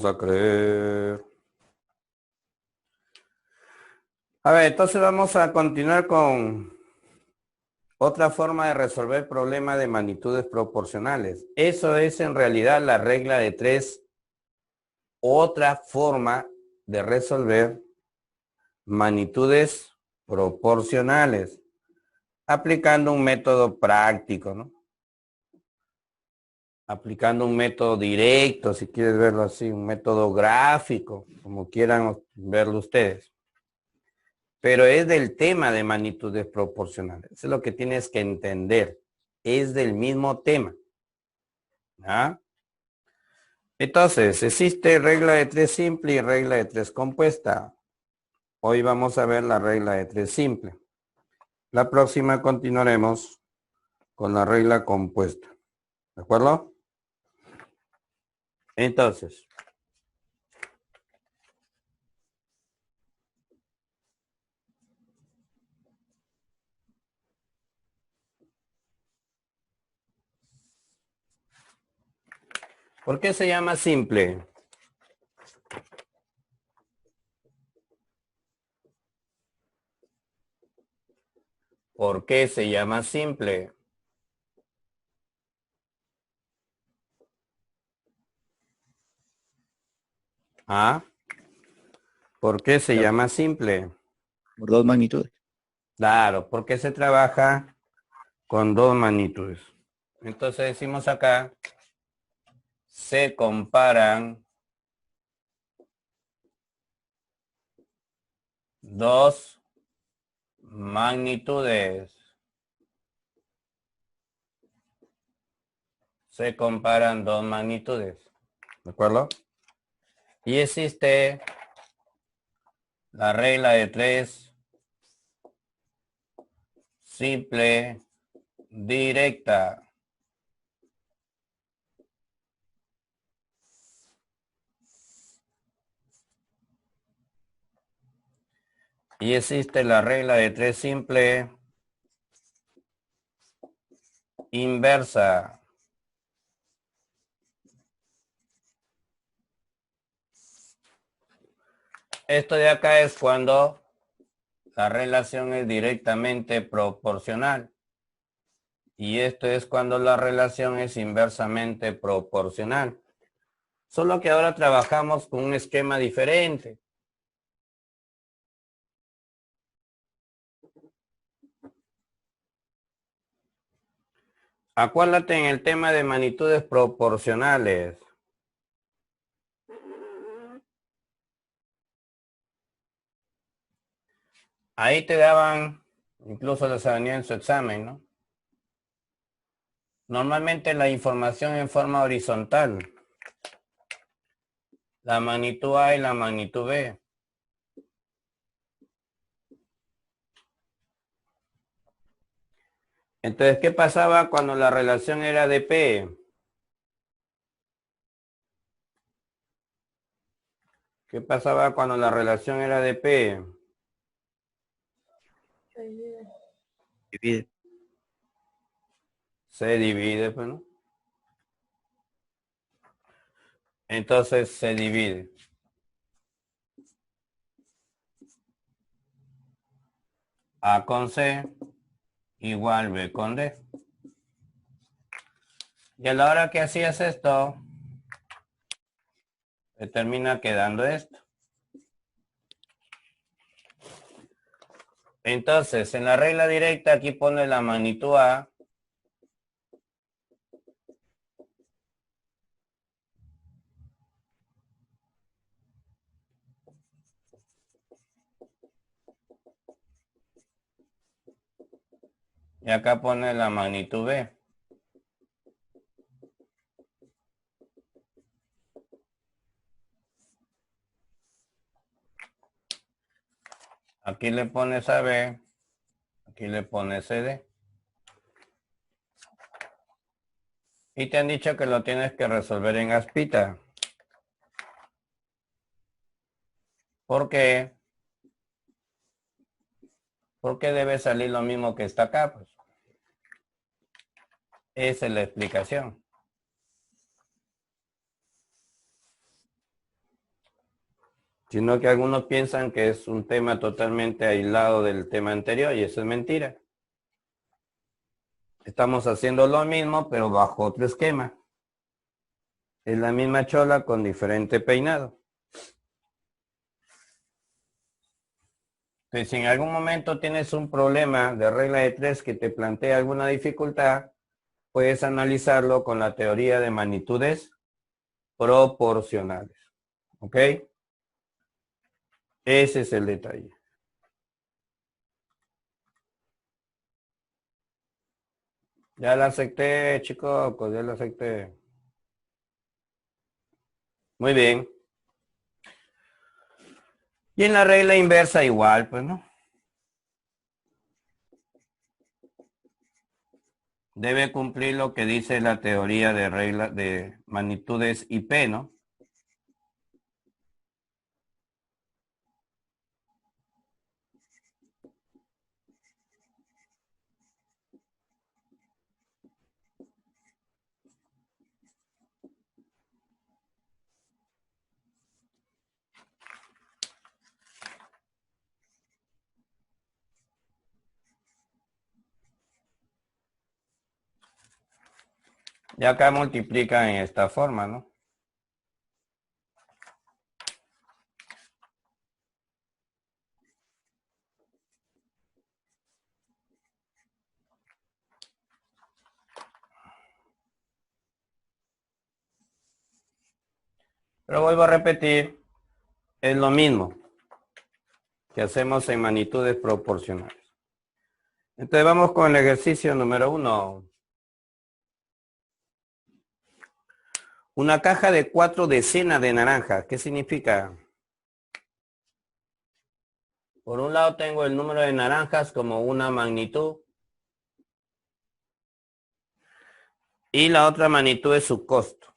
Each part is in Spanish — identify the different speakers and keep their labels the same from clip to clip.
Speaker 1: vas a creer. A ver, entonces vamos a continuar con otra forma de resolver problemas de magnitudes proporcionales. Eso es en realidad la regla de tres. Otra forma de resolver magnitudes proporcionales, aplicando un método práctico, ¿no? Aplicando un método directo, si quieres verlo así, un método gráfico, como quieran verlo ustedes. Pero es del tema de magnitudes proporcionales. Eso es lo que tienes que entender. Es del mismo tema. ¿Ah? Entonces, existe regla de tres simple y regla de tres compuesta. Hoy vamos a ver la regla de tres simple. La próxima continuaremos con la regla compuesta. ¿De acuerdo? Entonces, ¿por qué se llama simple? ¿Por qué se llama simple? ¿Ah? ¿Por qué se llama simple?
Speaker 2: Por dos magnitudes.
Speaker 1: Claro, porque se trabaja con dos magnitudes. Entonces decimos acá, se comparan dos magnitudes. Se comparan dos magnitudes. ¿De acuerdo? Y existe la regla de tres simple directa. Y existe la regla de tres simple inversa. Esto de acá es cuando la relación es directamente proporcional. Y esto es cuando la relación es inversamente proporcional. Solo que ahora trabajamos con un esquema diferente. Acuérdate en el tema de magnitudes proporcionales. Ahí te daban, incluso les venía en su examen, ¿no? Normalmente la información en forma horizontal. La magnitud A y la magnitud B. Entonces, ¿qué pasaba cuando la relación era de P? ¿Qué pasaba cuando la relación era de P?
Speaker 2: Divide.
Speaker 1: Se divide, pues, ¿no? Entonces se divide. A con C igual B con D. Y a la hora que hacías esto, te termina quedando esto. Entonces, en la regla directa aquí pone la magnitud A. Y acá pone la magnitud B. Aquí le pones a B. Aquí le pones CD. Y te han dicho que lo tienes que resolver en Aspita. ¿Por qué? ¿Por qué debe salir lo mismo que está acá? Pues esa es la explicación. Sino que algunos piensan que es un tema totalmente aislado del tema anterior y eso es mentira. Estamos haciendo lo mismo, pero bajo otro esquema. Es la misma chola con diferente peinado. Entonces, si en algún momento tienes un problema de regla de tres que te plantea alguna dificultad, puedes analizarlo con la teoría de magnitudes proporcionales. ¿Ok? Ese es el detalle. Ya la acepté, chicos, pues ya la acepté. Muy bien. Y en la regla inversa igual, pues, ¿no? Debe cumplir lo que dice la teoría de regla de magnitudes IP, ¿no? Y acá multiplican en esta forma, ¿no? Pero vuelvo a repetir, es lo mismo que hacemos en magnitudes proporcionales. Entonces vamos con el ejercicio número 1. Una caja de 4 decenas de naranjas. ¿Qué significa? Por un lado tengo el número de naranjas como una magnitud. Y la otra magnitud es su costo.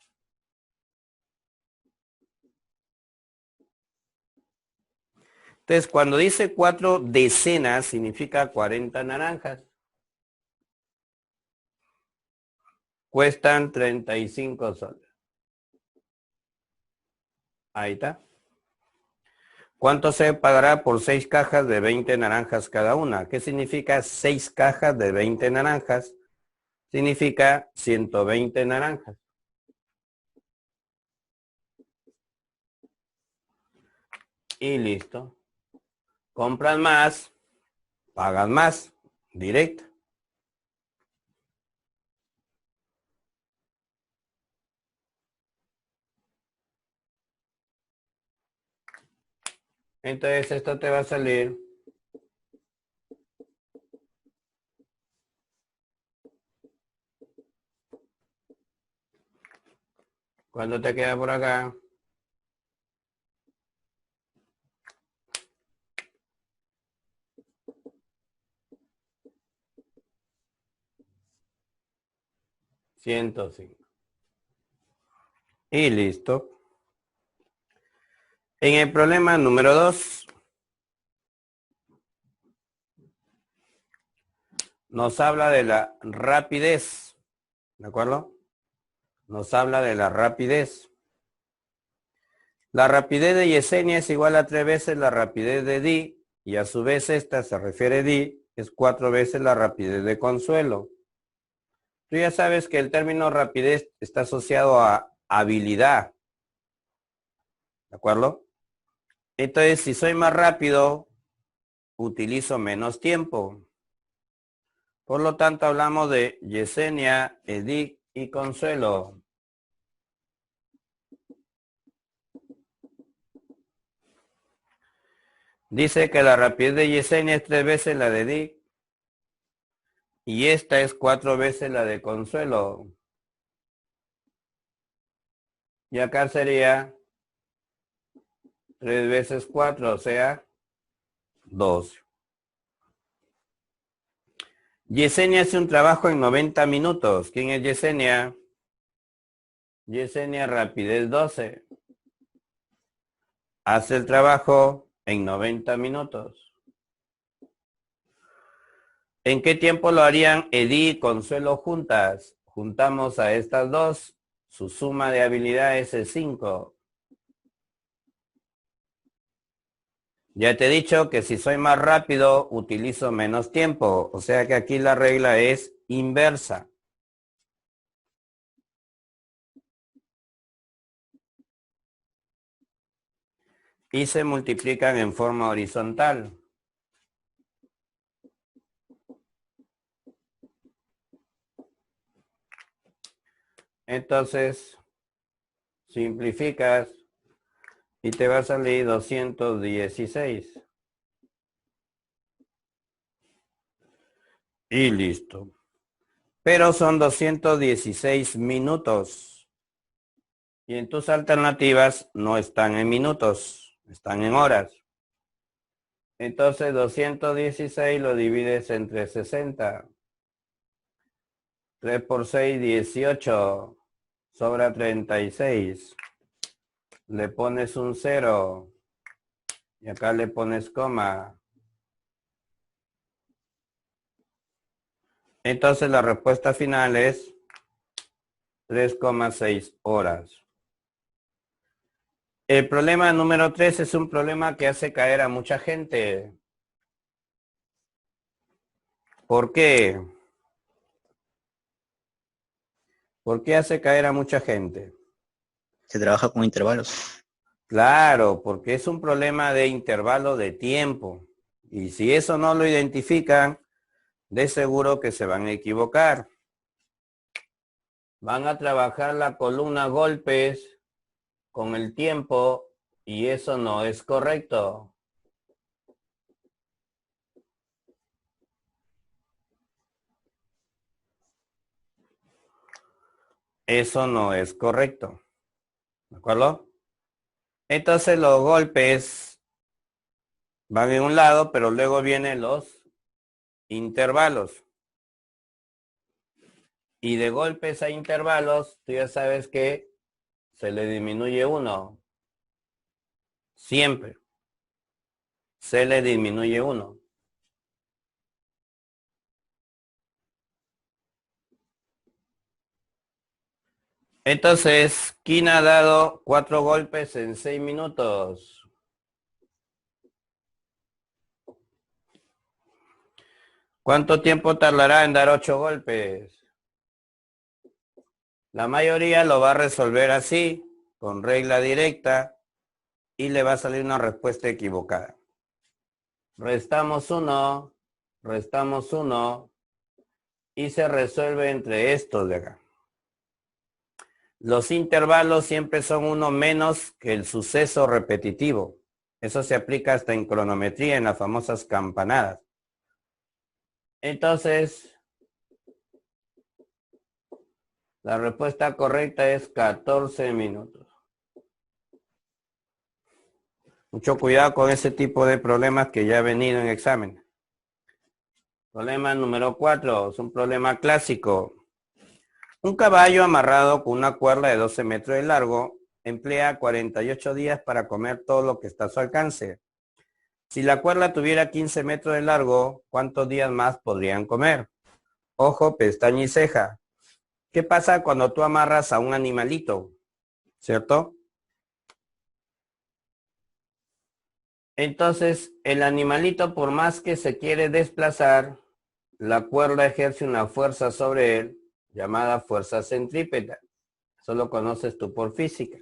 Speaker 1: Entonces, cuando dice 4 decenas, significa 40 naranjas. Cuestan 35 soles. Ahí está. ¿Cuánto se pagará por 6 cajas de 20 naranjas cada una? ¿Qué significa 6 cajas de 20 naranjas? Significa 120 naranjas. Y listo. Compras más, pagas más, directo. Entonces esto te va a salir cuando te queda por acá. $105. Y listo. En el problema número 2, nos habla de la rapidez. ¿De acuerdo? Nos habla de la rapidez. La rapidez de Yesenia es igual a 3 veces la rapidez de Di, y a su vez esta se refiere a Di, es 4 veces la rapidez de Consuelo. Tú ya sabes que el término rapidez está asociado a habilidad. ¿De acuerdo? Entonces, si soy más rápido, utilizo menos tiempo. Por lo tanto, hablamos de Yesenia, Edith y Consuelo. Dice que la rapidez de Yesenia es 3 veces la de Edith y esta es 4 veces la de Consuelo. Y acá sería 3 veces 4, o sea, 12. Yesenia hace un trabajo en 90 minutos. ¿Quién es Yesenia? Yesenia, rapidez 12. Hace el trabajo en 90 minutos. ¿En qué tiempo lo harían Edith y Consuelo juntas? Juntamos a estas dos. Su suma de habilidades es 5. Ya te he dicho que si soy más rápido, utilizo menos tiempo. O sea que aquí la regla es inversa. Y se multiplican en forma horizontal. Entonces, simplificas y te va a salir 216. Y listo. Pero son 216 minutos. Y en tus alternativas no están en minutos, están en horas. Entonces 216 lo divides entre 60. 3 por 6, 18. Sobra 36. Le pones un 0. Y acá le pones coma. Entonces la respuesta final es 3,6 horas. El problema número 3 es un problema que hace caer a mucha gente. ¿Por qué? ¿Por qué hace caer a mucha gente?
Speaker 2: Se trabaja con intervalos.
Speaker 1: Claro, porque es un problema de intervalo de tiempo. Y si eso no lo identifican, de seguro que se van a equivocar. Van a trabajar la columna golpes con el tiempo y eso no es correcto. Eso no es correcto. ¿De acuerdo? Entonces los golpes van en un lado, pero luego vienen los intervalos. Y de golpes a intervalos, tú ya sabes que se le disminuye uno. Siempre. Se le disminuye uno. Entonces, ¿quién ha dado 4 golpes en 6 minutos? ¿Cuánto tiempo tardará en dar 8 golpes? La mayoría lo va a resolver así, con regla directa, y le va a salir una respuesta equivocada. Restamos 1, restamos 1, y se resuelve entre estos de acá. Los intervalos siempre son uno menos que el suceso repetitivo. Eso se aplica hasta en cronometría, en las famosas campanadas. Entonces, la respuesta correcta es 14 minutos. Mucho cuidado con ese tipo de problemas que ya ha venido en examen. Problema número 4, es un problema clásico. Un caballo amarrado con una cuerda de 12 metros de largo emplea 48 días para comer todo lo que está a su alcance. Si la cuerda tuviera 15 metros de largo, ¿cuántos días más podrían comer? Ojo, pestaña y ceja. ¿Qué pasa cuando tú amarras a un animalito? ¿Cierto? Entonces, el animalito, por más que se quiere desplazar, la cuerda ejerce una fuerza sobre él llamada fuerza centrípeta. Eso lo conoces tú por física.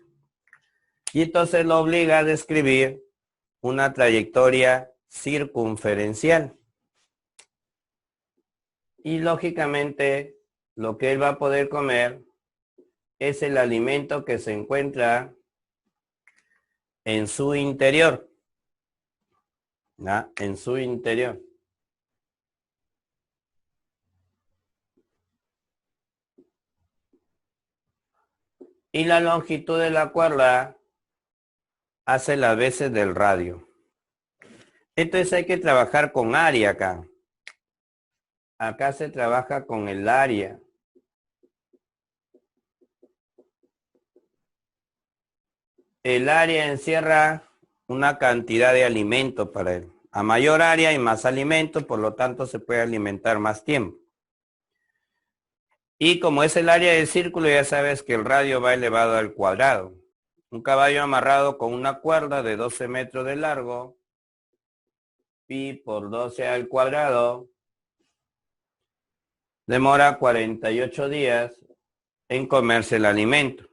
Speaker 1: Y entonces lo obliga a describir una trayectoria circunferencial. Y lógicamente, lo que él va a poder comer es el alimento que se encuentra en su interior. ¿No? En su interior. Y la longitud de la cuerda hace las veces del radio. Entonces hay que trabajar con área acá. Acá se trabaja con el área. El área encierra una cantidad de alimento para él. A mayor área hay más alimento, por lo tanto se puede alimentar más tiempo. Y como es el área del círculo, ya sabes que el radio va elevado al cuadrado. Un caballo amarrado con una cuerda de 12 metros de largo pi por 12 al cuadrado demora 48 días en comerse el alimento.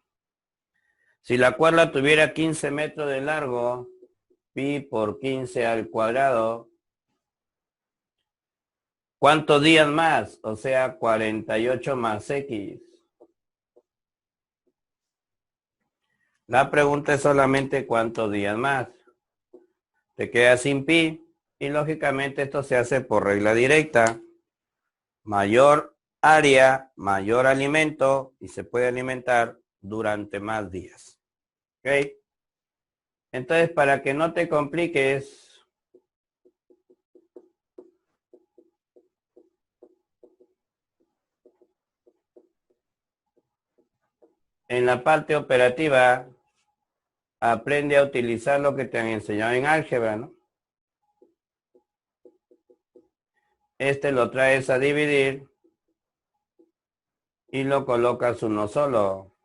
Speaker 1: Si la cuerda tuviera 15 metros de largo, pi por 15 al cuadrado, ¿cuántos días más? O sea, 48 más x. La pregunta es solamente cuántos días más. Te quedas sin pi y lógicamente esto se hace por regla directa. Mayor área, mayor alimento y se puede alimentar durante más días. ¿Ok? Entonces, para que no te compliques, en la parte operativa, aprende a utilizar lo que te han enseñado en álgebra, ¿no? Este lo traes a dividir y lo colocas uno solo.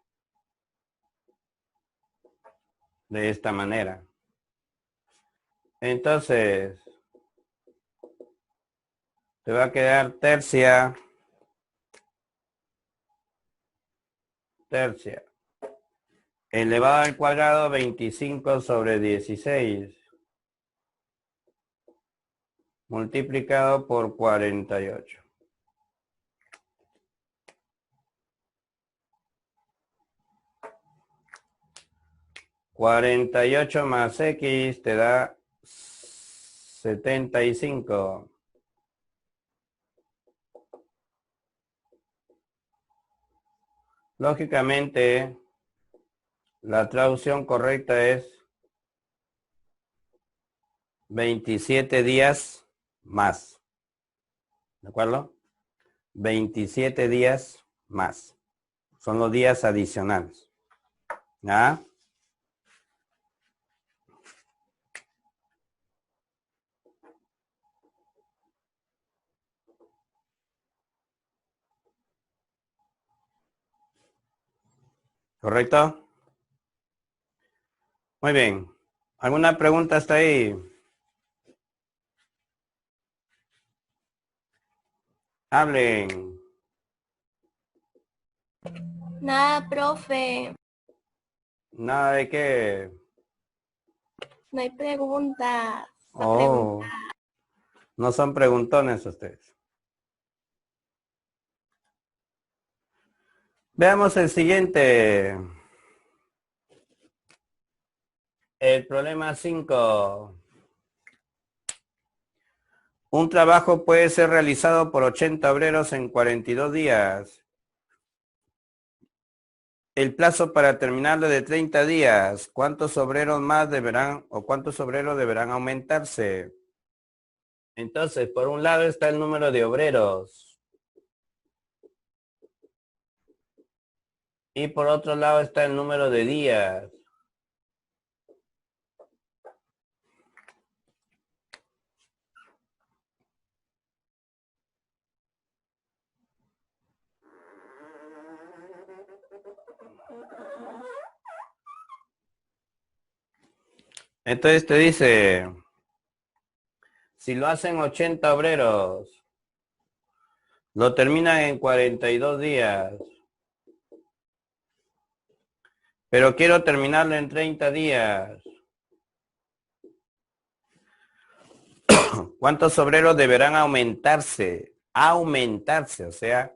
Speaker 1: De esta manera. Entonces, te va a quedar tercia elevado al cuadrado 25 sobre 16 multiplicado por 48. $48 más x te da 75. Lógicamente, la traducción correcta es 27 días más. ¿De acuerdo? 27 días más. Son los días adicionales. ¿Ya? ¿Correcto? Muy bien. ¿Alguna pregunta hasta ahí? Hablen.
Speaker 3: Nada, profe.
Speaker 1: Nada de qué.
Speaker 3: No hay preguntas.
Speaker 1: Oh, no son preguntones ustedes. Veamos el siguiente. El problema 5. Un trabajo puede ser realizado por 80 obreros en 42 días. El plazo para terminarlo es de 30 días. ¿Cuántos obreros más deberán o cuántos obreros deberán aumentarse? Entonces, por un lado está el número de obreros. Y por otro lado está el número de días. Entonces te dice, si lo hacen 80 obreros, lo terminan en 42 días. Pero quiero terminarlo en 30 días. ¿Cuántos obreros deberán aumentarse? Aumentarse, o sea,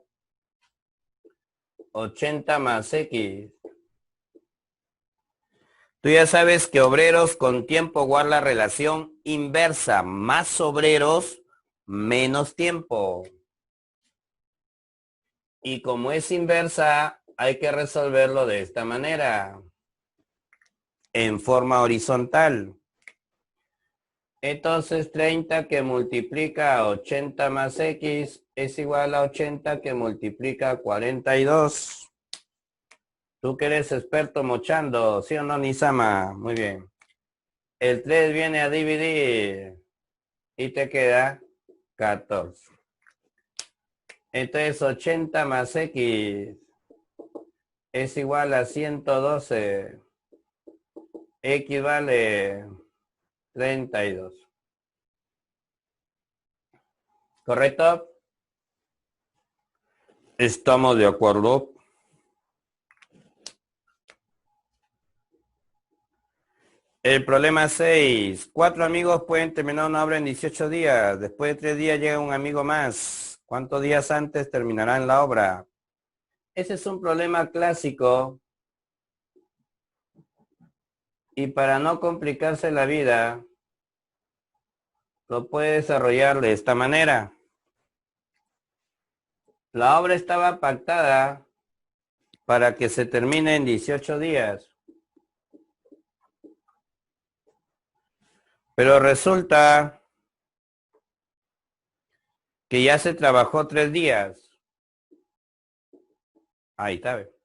Speaker 1: 80 más X. Tú ya sabes que obreros con tiempo guarda relación inversa. Más obreros, menos tiempo. Y como es inversa, hay que resolverlo de esta manera. En forma horizontal. Entonces 30 que multiplica a 80 más X es igual a 80 que multiplica a 42. Tú que eres experto mochando, ¿sí o no, Nisama? Muy bien. El 3 viene a dividir y te queda 14. Entonces 80 más X es igual a 112. X vale 32. ¿Correcto? Estamos de acuerdo. El problema 6. 4 amigos pueden terminar una obra en 18 días. Después de 3 días llega un amigo más. ¿Cuántos días antes terminarán la obra? Ese es un problema clásico. Y para no complicarse la vida, lo puede desarrollar de esta manera. La obra estaba pactada para que se termine en 18 días. Pero resulta que ya se trabajó 3 días. Ahí está. ¿Ve?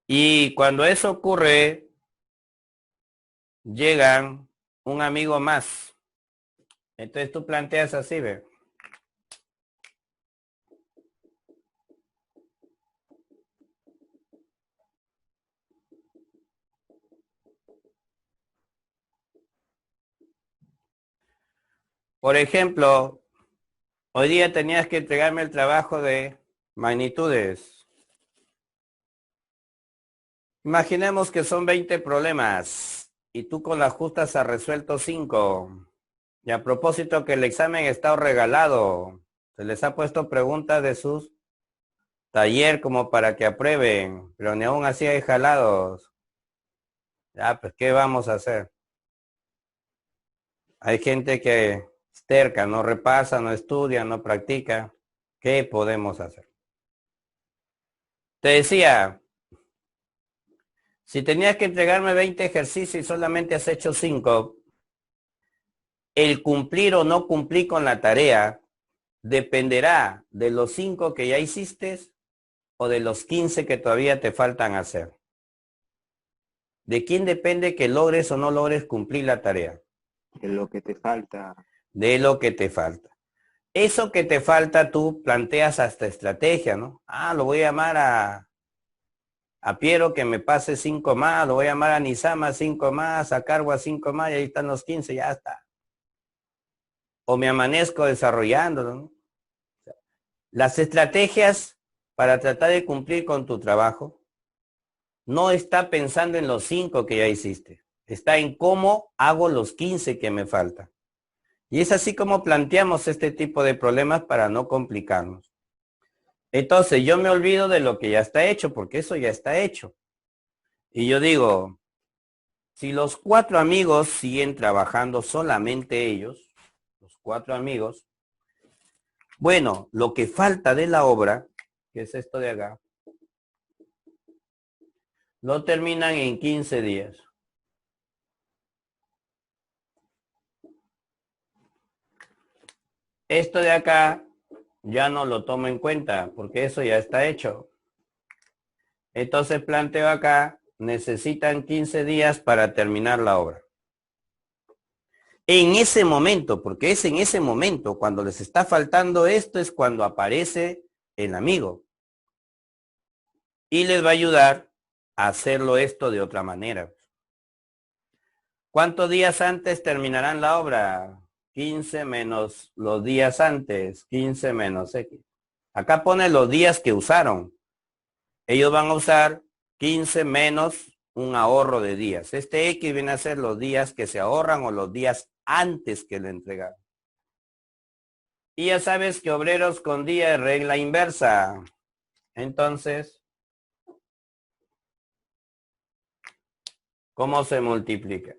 Speaker 1: Y cuando eso ocurre, llegan un amigo más. Entonces tú planteas así, ¿ve? Por ejemplo, hoy día tenías que entregarme el trabajo de magnitudes. Imaginemos que son 20 problemas y tú con las justas has resuelto 5. Y a propósito que el examen está regalado, se les ha puesto preguntas de sus taller como para que aprueben, pero ni aún así hay jalados. Ya, pues, ¿qué vamos a hacer? Hay gente que es terca, no repasa, no estudia, no practica. ¿Qué podemos hacer? Te decía, si tenías que entregarme 20 ejercicios y solamente has hecho 5, el cumplir o no cumplir con la tarea dependerá de los 5 que ya hiciste o de los 15 que todavía te faltan hacer. ¿De quién depende que logres o no logres cumplir la tarea?
Speaker 4: De lo que te falta.
Speaker 1: De lo que te falta. Eso que te falta tú planteas hasta estrategia, ¿no? Ah, lo voy a llamar a Piero que me pase 5 más, lo voy a llamar a Nisama 5 más, a Cargo a 5 más y ahí están los 15, ya está. O me amanezco desarrollándolo, ¿no? Las estrategias para tratar de cumplir con tu trabajo no está pensando en los 5 que ya hiciste, está en cómo hago los 15 que me faltan. Y es así como planteamos este tipo de problemas para no complicarnos. Entonces yo me olvido de lo que ya está hecho, porque eso ya está hecho. Y yo digo, si los 4 amigos siguen trabajando solamente ellos, los 4 amigos, bueno, lo que falta de la obra, que es esto de acá, lo terminan en 15 días. Esto de acá ya no lo tomo en cuenta, porque eso ya está hecho. Entonces planteo acá, necesitan 15 días para terminar la obra. En ese momento, porque es en ese momento, cuando les está faltando esto, es cuando aparece el amigo. Y les va a ayudar a hacerlo esto de otra manera. ¿Cuántos días antes terminarán la obra? 15 menos los días antes, 15 menos X. Acá pone los días que usaron. Ellos van a usar 15 menos un ahorro de días. Este X viene a ser los días que se ahorran o los días antes que lo entregaron. Y ya sabes que obreros con día es regla inversa. Entonces, ¿cómo se multiplica?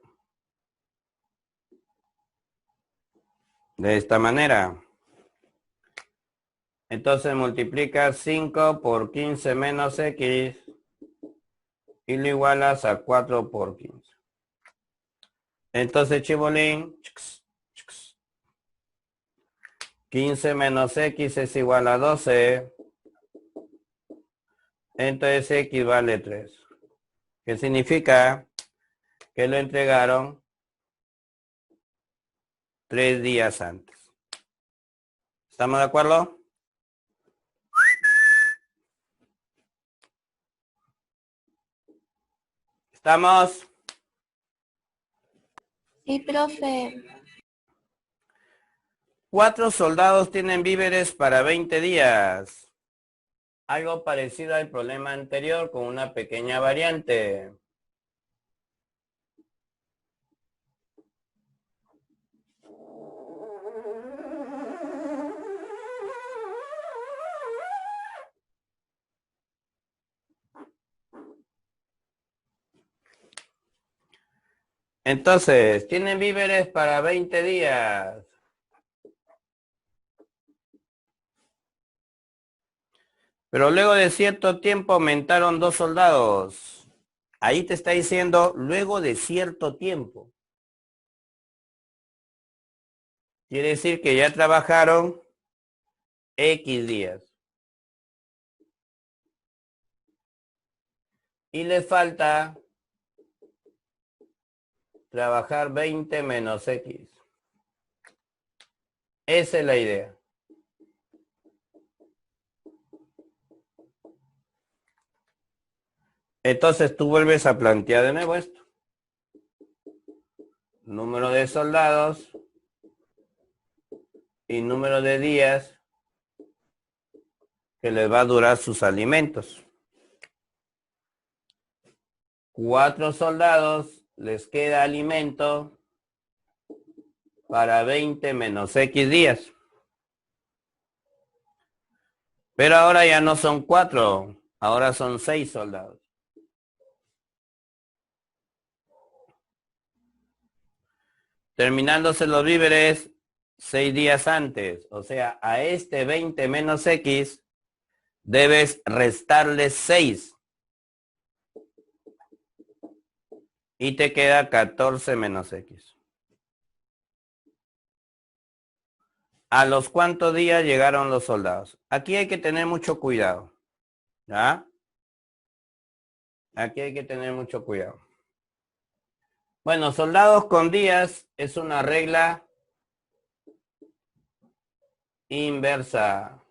Speaker 1: De esta manera. Entonces multiplica 5 por 15 menos X y lo igualas a 4 por 15. Entonces, chibolín, 15 menos X es igual a 12. Entonces X vale 3. ¿Qué significa? Que lo entregaron 3 días antes. ¿Estamos de acuerdo? ¿Estamos?
Speaker 3: Sí, profe.
Speaker 1: 4 soldados tienen víveres para 20 días. Algo parecido al problema anterior con una pequeña variante. Entonces, tienen víveres para 20 días. Pero luego de cierto tiempo aumentaron 2 soldados. Ahí te está diciendo luego de cierto tiempo. Quiere decir que ya trabajaron X días. Y les falta trabajar 20 menos X. Esa es la idea. Entonces tú vuelves a plantear de nuevo esto. Número de soldados y número de días que les va a durar sus alimentos. 4 soldados les queda alimento para 20 menos X días. Pero ahora ya no son 4, ahora son 6 soldados. Terminándose los víveres 6 días antes. O sea, a este 20 menos X debes restarle 6. Y te queda 14 menos X. ¿A los cuántos días llegaron los soldados? Aquí hay que tener mucho cuidado. ¿Ya? Aquí hay que tener mucho cuidado. Bueno, soldados con días es una regla inversa.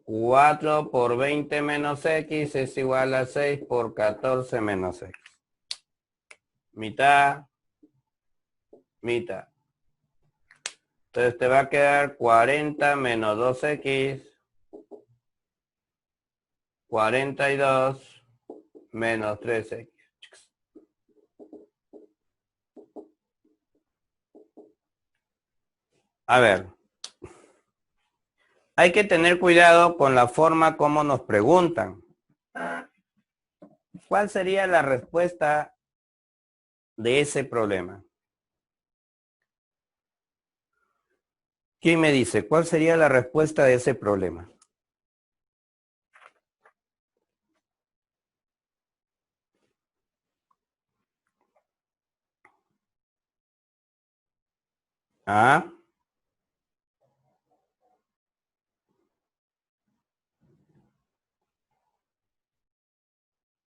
Speaker 1: 4 por 20 menos X es igual a 6 por 14 menos X. Mitad, mitad. Entonces te va a quedar 40 menos 2X. 42 menos 3X. A ver. Hay que tener cuidado con la forma como nos preguntan. ¿Cuál sería la respuesta de ese problema? ¿Quién me dice cuál sería la respuesta de ese problema? ¿Ah?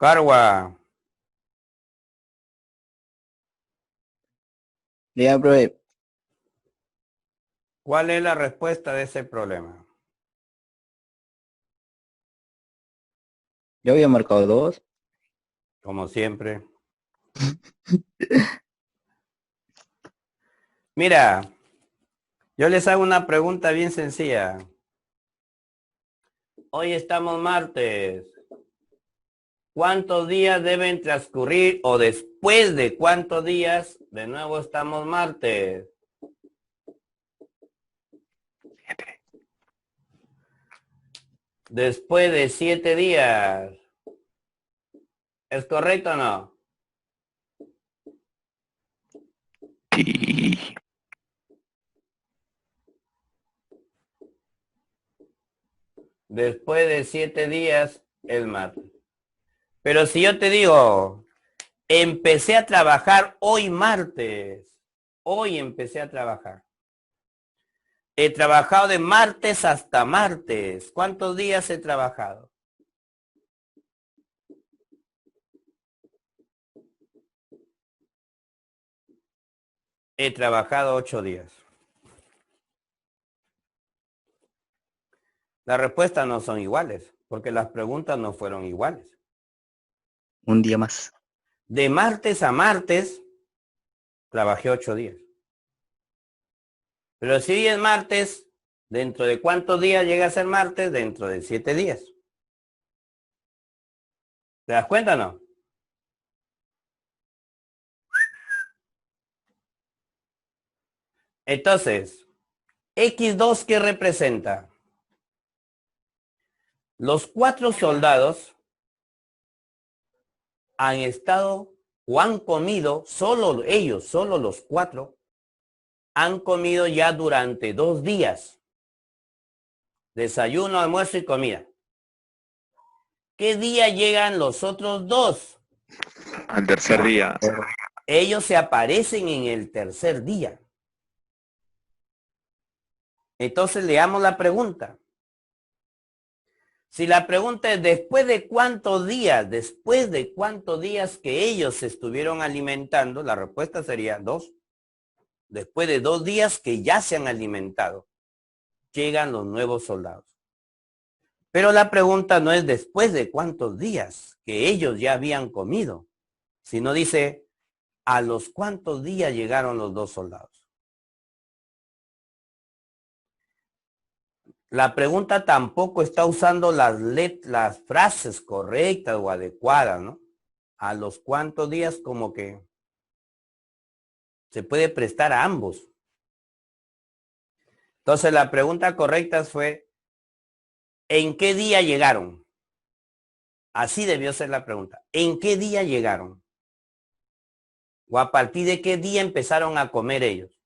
Speaker 1: Carwa,
Speaker 2: Ya, profe,
Speaker 1: ¿cuál es la respuesta de ese problema?
Speaker 2: yo había marcado 2.
Speaker 1: Como siempre. Mira, yo les hago una pregunta bien sencilla. Hoy estamos martes. ¿Cuántos días deben transcurrir o después de cuántos días de nuevo estamos martes? Después de 7 días. ¿Es correcto o no?
Speaker 4: Sí.
Speaker 1: Después de 7 días el martes. Pero si yo te digo, empecé a trabajar hoy martes. Hoy empecé a trabajar. He trabajado de martes hasta martes. ¿Cuántos días he trabajado? He trabajado 8 días. Las respuestas no son iguales, porque las preguntas no fueron iguales.
Speaker 2: Un día más.
Speaker 1: De martes a martes, trabajé 8 días. Pero si hoy es martes, ¿dentro de cuántos días llega a ser martes? Dentro de 7 días. ¿Te das cuenta o no? Entonces, X2, ¿qué representa? Los 4 soldados han estado o han comido, solo ellos, solo los 4, han comido ya durante 2 días. Desayuno, almuerzo y comida. ¿Qué día llegan los otros 2?
Speaker 4: Al tercer día.
Speaker 1: Ellos se aparecen en el tercer día. Entonces leamos la pregunta. Si la pregunta es después de cuántos días que ellos se estuvieron alimentando, la respuesta sería 2. Después de 2 días que ya se han alimentado, llegan los nuevos soldados. Pero la pregunta no es después de cuántos días que ellos ya habían comido, sino dice, ¿a los cuántos días llegaron los 2 soldados? La pregunta tampoco está usando las frases correctas o adecuadas, ¿no? ¿A los cuántos días? Como que se puede prestar a ambos. Entonces la pregunta correcta fue, ¿en qué día llegaron? Así debió ser la pregunta. ¿En qué día llegaron? ¿O a partir de qué día empezaron a comer ellos?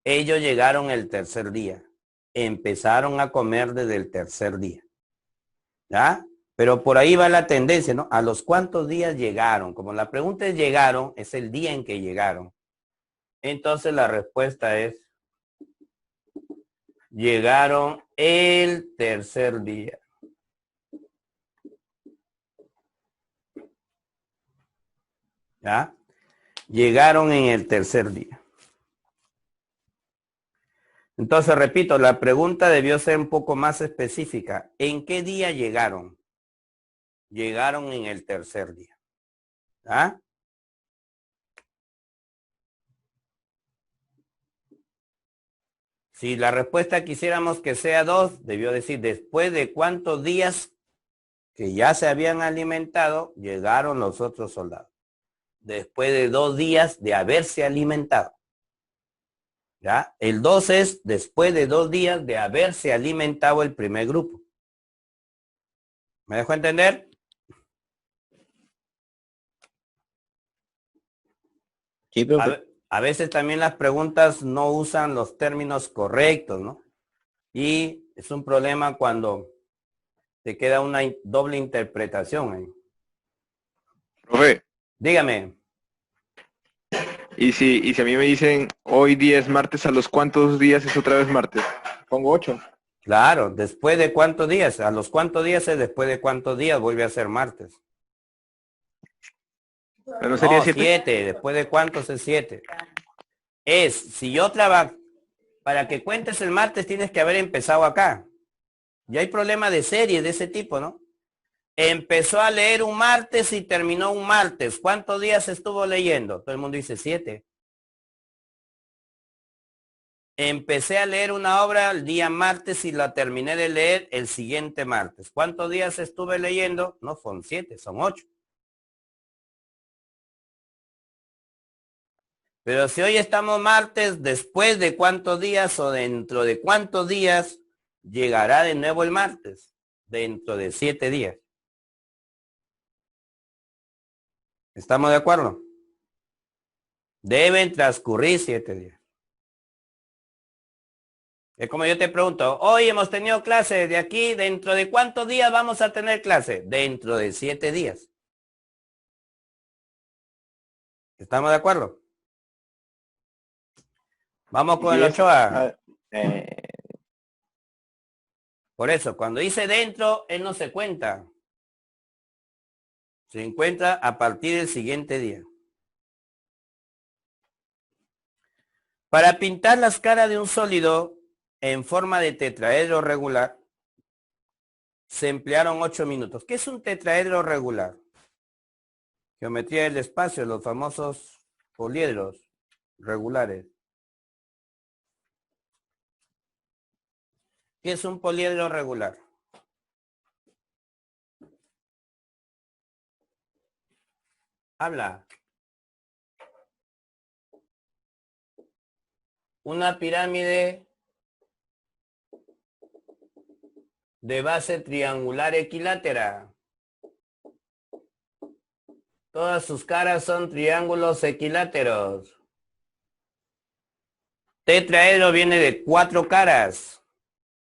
Speaker 1: Ellos llegaron el tercer día. Empezaron a comer desde el tercer día. ¿Ya? Pero por ahí va la tendencia, ¿no? ¿A los cuántos días llegaron? Como la pregunta es llegaron, es el día en que llegaron. Entonces la respuesta es, llegaron el tercer día. ¿Ya? Llegaron en el tercer día. Entonces, repito, la pregunta debió ser un poco más específica. ¿En qué día llegaron? Llegaron en el tercer día. ¿Ah? Si la respuesta quisiéramos que sea 2, debió decir después de cuántos días que ya se habían alimentado, llegaron los otros soldados. Después de 2 días de haberse alimentado. ¿Ya? El 2 es después de 2 días de haberse alimentado el primer grupo. ¿Me dejo entender?
Speaker 2: Sí, profe.
Speaker 1: A veces también las preguntas no usan los términos correctos, ¿no? Y es un problema cuando te queda una doble interpretación ahí.
Speaker 4: Profe,
Speaker 1: Dígame.
Speaker 4: y si a mí me dicen hoy día es martes, ¿a los cuántos días es otra vez martes? Pongo 8.
Speaker 1: Claro, después de cuántos días, a los cuántos días es después de cuántos días vuelve a ser martes.
Speaker 4: ¿No sería
Speaker 1: No,
Speaker 4: 7?
Speaker 1: 7, después de cuántos es 7. Es, si yo trabajo, para que cuentes el martes tienes que haber empezado acá. Y hay problemas de serie de ese tipo, ¿no? Empezó a leer un martes y terminó un martes. ¿Cuántos días estuvo leyendo? Todo el mundo dice 7. Empecé a leer una obra el día martes y la terminé de leer el siguiente martes. ¿Cuántos días estuve leyendo? No son 7, son 8. Pero si hoy estamos martes, después de cuántos días o dentro de cuántos días llegará de nuevo el martes. Dentro de 7 días. ¿Estamos de acuerdo? Deben transcurrir 7 días. Es como yo te pregunto, hoy hemos tenido clase de aquí, ¿dentro de cuántos días vamos a tener clase? Dentro de 7 días. ¿Estamos de acuerdo? Vamos con el Ochoa. Por eso, cuando dice dentro, él no se cuenta. Se encuentra a partir del siguiente día. Para pintar las caras de un sólido en forma de tetraedro regular, se emplearon 8 minutos. ¿Qué es un tetraedro regular? Geometría del espacio, los famosos poliedros. regulares. ¿Qué es un poliedro regular? Habla. Una pirámide de base triangular equilátera. Todas sus caras son triángulos equiláteros. Tetraedro viene de 4 caras.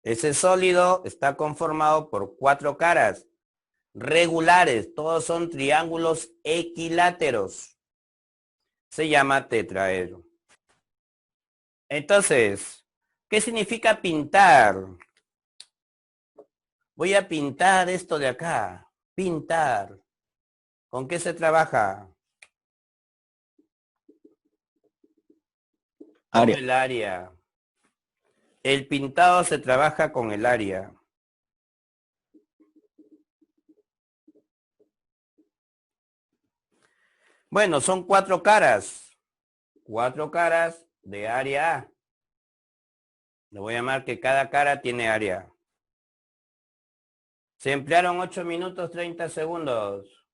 Speaker 1: Ese sólido está conformado por 4 caras regulares. Todos son triángulos equiláteros. Se llama tetraedro. Entonces, ¿qué significa pintar? Voy a pintar esto de acá. Pintar. ¿Con qué se trabaja? Con
Speaker 2: Área.
Speaker 1: el área. El pintado se trabaja con el área. Bueno, son 4 caras. 4 caras de área A. Le voy a llamar que cada cara tiene área. Se emplearon 8 minutos 30 segundos.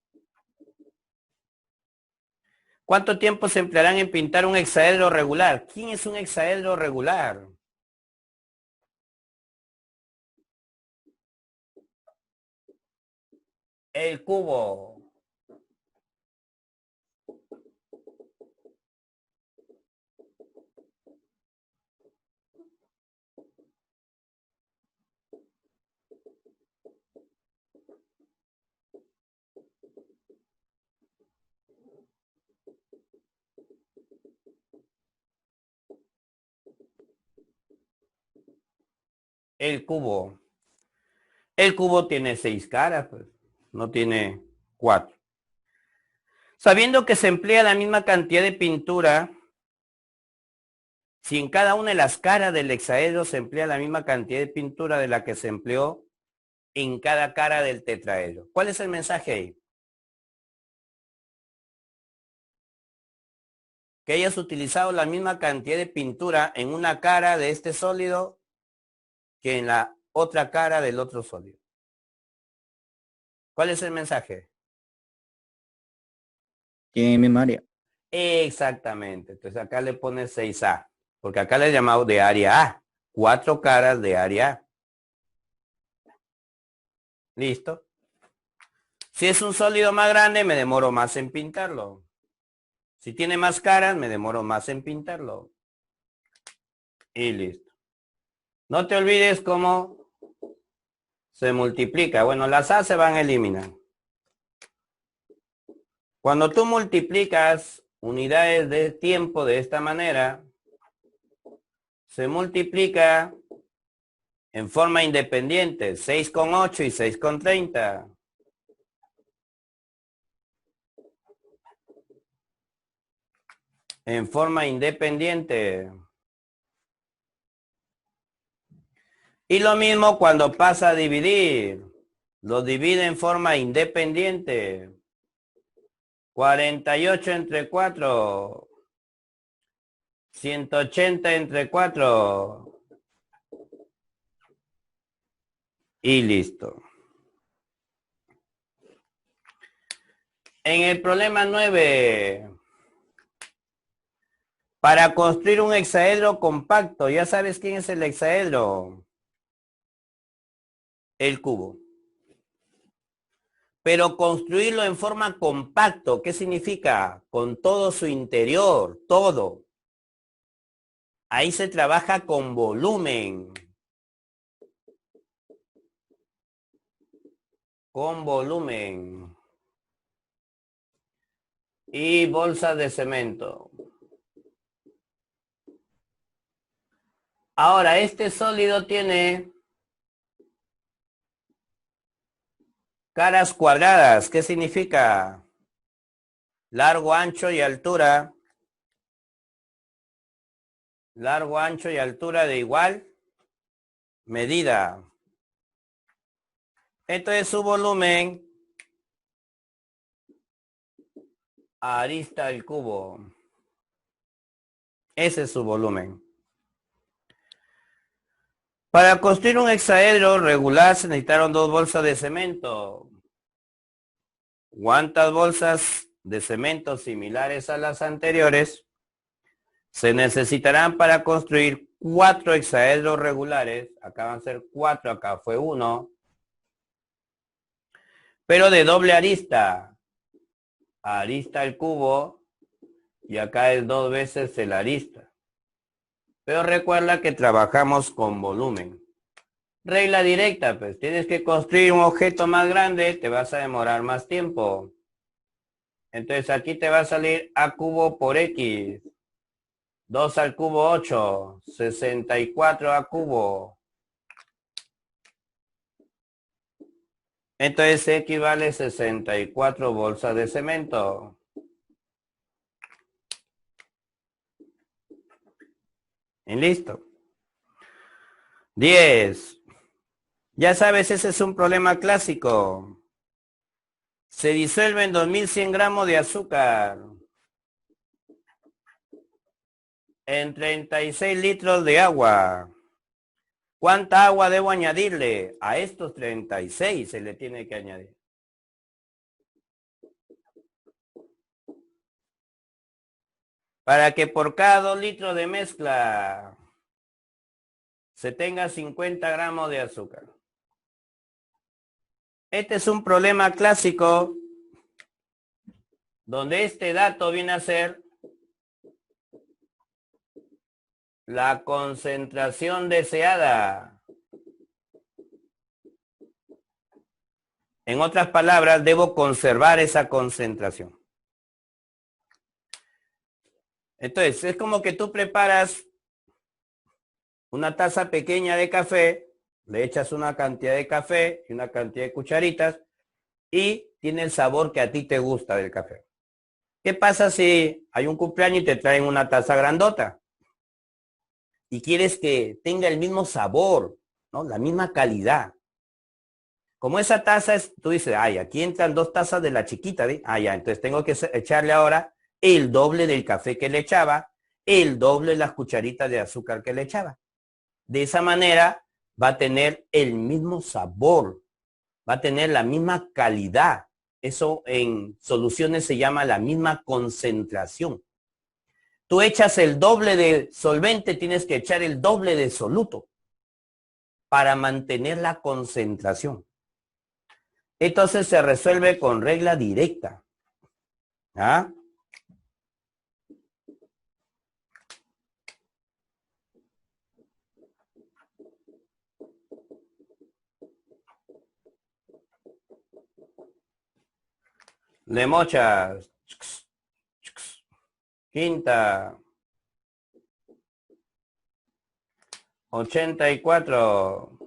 Speaker 1: ¿Cuánto tiempo se emplearán en pintar un hexaedro regular? ¿Quién es un hexaedro regular? El cubo. El cubo. El cubo tiene 6 caras, pues. No tiene 4. Sabiendo que se emplea la misma cantidad de pintura, si en cada una de las caras del hexaedro se emplea la misma cantidad de pintura de la que se empleó en cada cara del tetraedro. ¿Cuál es el mensaje ahí? Que hayas utilizado la misma cantidad de pintura en una cara de este sólido que en la otra cara del otro sólido. ¿Cuál es el mensaje?
Speaker 2: Tiene misma área.
Speaker 1: Exactamente. Entonces acá le pones 6A, porque acá le he llamado de área A. 4 caras de área A. ¿Listo? Si es un sólido más grande, me demoro más en pintarlo. Si tiene más caras, me demoro más en pintarlo. Y listo. No te olvides cómo se multiplica. Bueno, las A se van a eliminar. Cuando tú multiplicas unidades de tiempo de esta manera, se multiplica en forma independiente, 6,8 y 6,30. En forma independiente. Y lo mismo cuando pasa a dividir. Lo divide en forma independiente. 48 entre 4. 180 entre 4. Y listo. En el problema 9. Para construir un hexaedro compacto, ¿ya sabes quién es el hexaedro? El cubo. Pero construirlo en forma compacto, ¿qué significa? Con todo su interior, todo. Ahí se trabaja con volumen. Con volumen. Y bolsas de cemento. Ahora, este sólido tiene caras cuadradas. ¿Qué significa? Largo, ancho y altura. Largo, ancho y altura de igual medida. Entonces su volumen, arista del cubo. Ese es su volumen. Para construir un hexaedro regular se necesitaron 2 bolsas de cemento. ¿Cuántas bolsas de cemento similares a las anteriores se necesitarán para construir 4 hexaedros regulares? Acá van a ser 4, acá fue 1. Pero de doble arista. Arista al cubo y acá es 2 veces el arista. Pero recuerda que trabajamos con volumen. Regla directa, pues tienes que construir un objeto más grande, te vas a demorar más tiempo. Entonces aquí te va a salir a cubo por x. 2 al cubo 8, 64 a cubo. Entonces x vale 64 bolsas de cemento. Y listo. 10. Ya sabes, ese es un problema clásico. Se disuelve en 2100 gramos de azúcar en 36 litros de agua. ¿Cuánta agua debo añadirle? A estos 36 se le tiene que añadir. Para que por cada 2 litros de mezcla se tenga 50 gramos de azúcar. Este es un problema clásico donde este dato viene a ser la concentración deseada. En otras palabras, debo conservar esa concentración. Entonces, es como que tú preparas una taza pequeña de café, le echas una cantidad de café y una cantidad de cucharitas y tiene el sabor que a ti te gusta del café. ¿Qué pasa si hay un cumpleaños y te traen una taza grandota? Y quieres que tenga el mismo sabor, ¿no? La misma calidad. Como esa taza es, tú dices, ay, aquí entran 2 tazas de la chiquita, ¿sí? Ah, ya, entonces tengo que echarle ahora el doble del café que le echaba, el doble de las cucharitas de azúcar que le echaba. De esa manera va a tener el mismo sabor, va a tener la misma calidad. Eso en soluciones se llama la misma concentración. Tú echas el doble de solvente, tienes que echar el doble de soluto para mantener la concentración. Entonces se resuelve con regla directa. ¿Ah? Le mochas. Quinta. 84.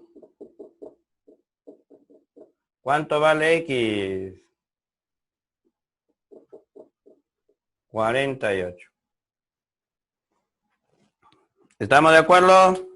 Speaker 1: ¿Cuánto vale X? 48. ¿Estamos de acuerdo?